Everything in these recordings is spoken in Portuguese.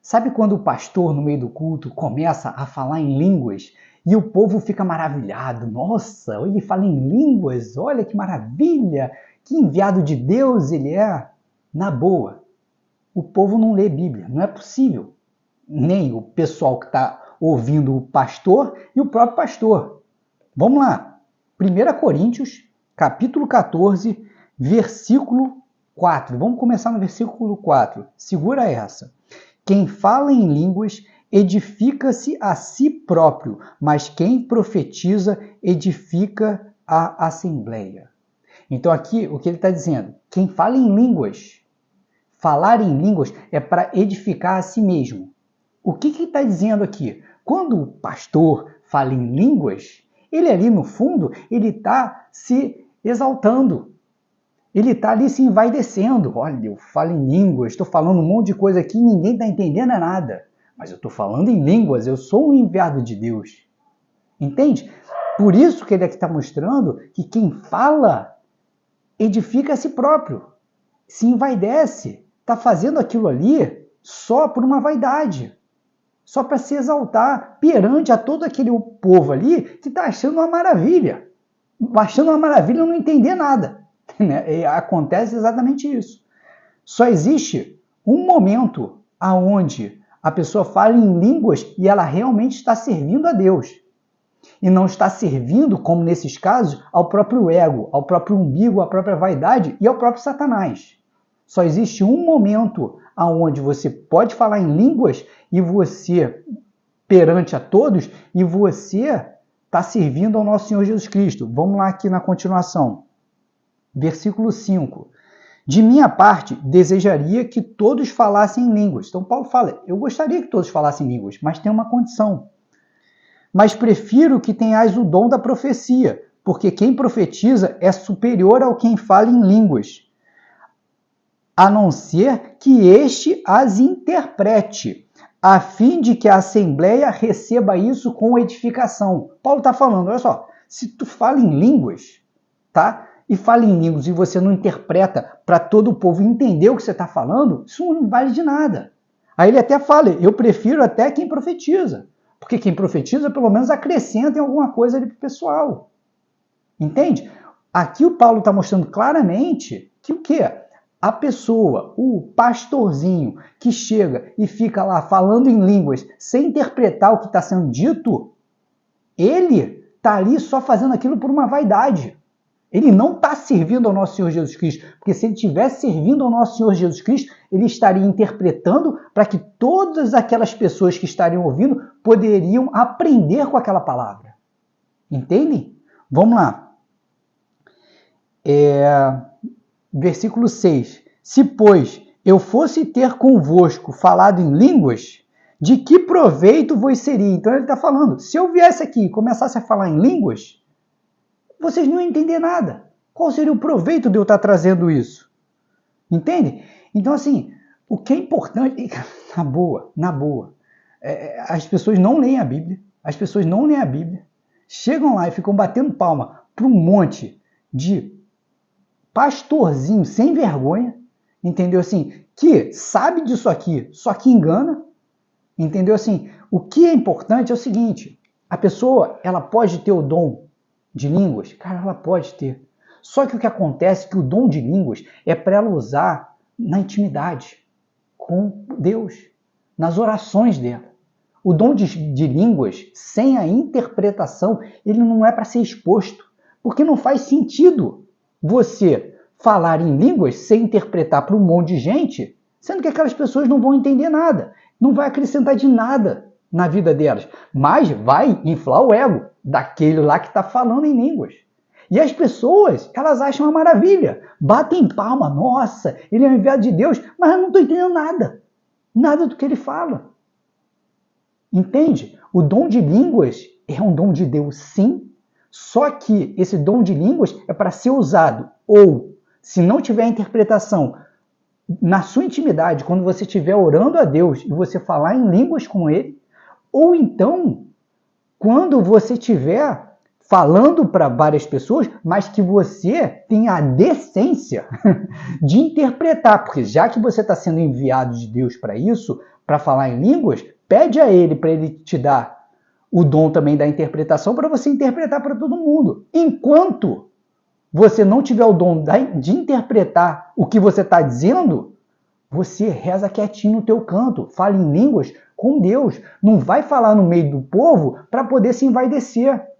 Sabe quando o pastor, no meio do culto, começa a falar em línguas e o povo fica maravilhado? Nossa, ele fala em línguas, olha que maravilha, que enviado de Deus ele é. Na boa, o povo não lê Bíblia, não é possível. Nem o pessoal que está ouvindo o pastor e o próprio pastor. Vamos lá, 1 Coríntios, capítulo 14, versículo 4. Vamos começar no versículo 4. Segura essa. Quem fala em línguas edifica-se a si próprio, mas quem profetiza edifica a assembleia. Então aqui o que ele está dizendo? Quem fala em línguas, falar em línguas é para edificar a si mesmo. O que ele está dizendo aqui? Quando o pastor fala em línguas, ele ali no fundo, ele está se exaltando. Ele está ali se envaidecendo. Olha, eu falo em línguas, estou falando um monte de coisa aqui e ninguém está entendendo nada. Mas eu estou falando em línguas, eu sou um enviado de Deus. Entende? Por isso que ele aqui está mostrando que quem fala edifica a si próprio, se envaidece, está fazendo aquilo ali só por uma vaidade, só para se exaltar perante a todo aquele povo ali que está achando uma maravilha. Achando uma maravilha não entender nada. Né? Acontece exatamente isso. Só existe um momento onde a pessoa fala em línguas e ela realmente está servindo a Deus. E não está servindo, como nesses casos, ao próprio ego, ao próprio umbigo, à própria vaidade e ao próprio Satanás. Só existe um momento onde você pode falar em línguas e você, perante a todos, e você está servindo ao nosso Senhor Jesus Cristo. Vamos lá aqui na continuação. Versículo 5. De minha parte, desejaria que todos falassem em línguas. Então Paulo fala, eu gostaria que todos falassem línguas, mas tem uma condição. Mas prefiro que tenhais o dom da profecia, porque quem profetiza é superior ao quem fala em línguas, a não ser que este as interprete, a fim de que a assembleia receba isso com edificação. Paulo está falando, olha só, se tu fala em línguas, tá? E fala em línguas e você não interpreta para todo o povo entender o que você está falando, isso não vale de nada. Aí ele até fala, eu prefiro até quem profetiza, porque quem profetiza pelo menos acrescenta em alguma coisa ali para o pessoal. Entende? Aqui o Paulo está mostrando claramente que o quê? A pessoa, o pastorzinho que chega e fica lá falando em línguas sem interpretar o que está sendo dito, ele está ali só fazendo aquilo por uma vaidade. Ele não está servindo ao nosso Senhor Jesus Cristo, porque se ele estivesse servindo ao nosso Senhor Jesus Cristo, ele estaria interpretando para que todas aquelas pessoas que estariam ouvindo poderiam aprender com aquela palavra. Entendem? Vamos lá. Versículo 6. Se, pois, eu fosse ter convosco falado em línguas, de que proveito vos seria? Então ele está falando, se eu viesse aqui e começasse a falar em línguas, vocês não iam entender nada. Qual seria o proveito de eu estar trazendo isso? Entende? Então, assim, o que é importante, na boa, as pessoas não leem a Bíblia, chegam lá e ficam batendo palma para um monte de pastorzinho sem vergonha, entendeu? Assim, que sabe disso aqui, só que engana, entendeu? Assim, o que é importante é o seguinte, a pessoa, ela pode ter o dom de línguas? Cara, ela pode ter. Só que o que acontece é que o dom de línguas é para ela usar na intimidade com Deus, nas orações dela. O dom de línguas, sem a interpretação, ele não é para ser exposto, porque não faz sentido você falar em línguas sem interpretar para um monte de gente, sendo que aquelas pessoas não vão entender nada, não vai acrescentar de nada na vida delas, mas vai inflar o ego daquele lá que está falando em línguas. E as pessoas, elas acham uma maravilha, batem palma, nossa, ele é um enviado de Deus, mas eu não estou entendendo nada do que ele fala. Entende? O dom de línguas é um dom de Deus, sim, só que esse dom de línguas é para ser usado, ou, se não tiver interpretação, na sua intimidade, quando você estiver orando a Deus e você falar em línguas com Ele, ou então, quando você estiver falando para várias pessoas, mas que você tenha a decência de interpretar, porque já que você está sendo enviado de Deus para isso, para falar em línguas, pede a Ele para Ele te dar o dom também da interpretação para você interpretar para todo mundo. Enquanto você não tiver o dom de interpretar o que você está dizendo, você reza quietinho no teu canto, fala em línguas com Deus. Não vai falar no meio do povo para poder se envaidecer.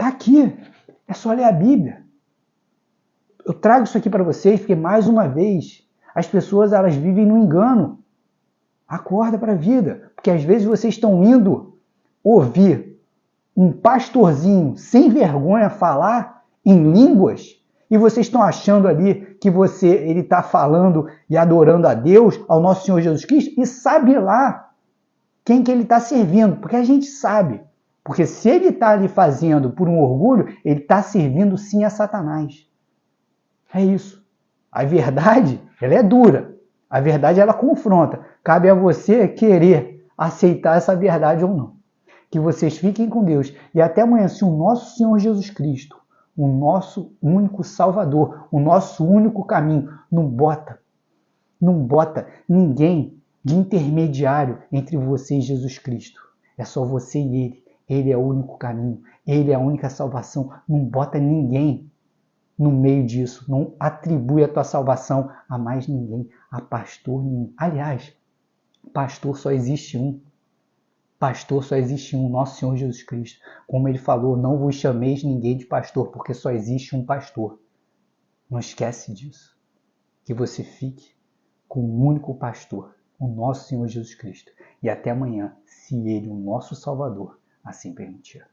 Está aqui. É só ler a Bíblia. Eu trago isso aqui para vocês porque, mais uma vez, as pessoas elas vivem no engano. Acorda para a vida. Porque às vezes vocês estão indo ouvir um pastorzinho sem vergonha falar em línguas e vocês estão achando ali que ele está falando e adorando a Deus, ao nosso Senhor Jesus Cristo, e sabe lá quem que ele está servindo, porque a gente sabe. Porque se ele está ali fazendo por um orgulho, ele está servindo sim a Satanás. É isso. A verdade, ela é dura. A verdade, ela confronta. Cabe a você querer aceitar essa verdade ou não. Que vocês fiquem com Deus. E até amanhã, se o nosso Senhor Jesus Cristo, o nosso único Salvador, o nosso único caminho, não bota ninguém de intermediário entre você e Jesus Cristo. É só você e Ele. Ele é o único caminho. Ele é a única salvação. Não bota ninguém no meio disso. Não atribui a tua salvação a mais ninguém, a pastor nenhum. Aliás, pastor só existe um. Pastor só existe um, nosso Senhor Jesus Cristo. Como ele falou, não vos chameis ninguém de pastor, porque só existe um pastor. Não esquece disso. Que você fique com um único pastor, o nosso Senhor Jesus Cristo. E até amanhã, se Ele, o nosso Salvador, assim permitir.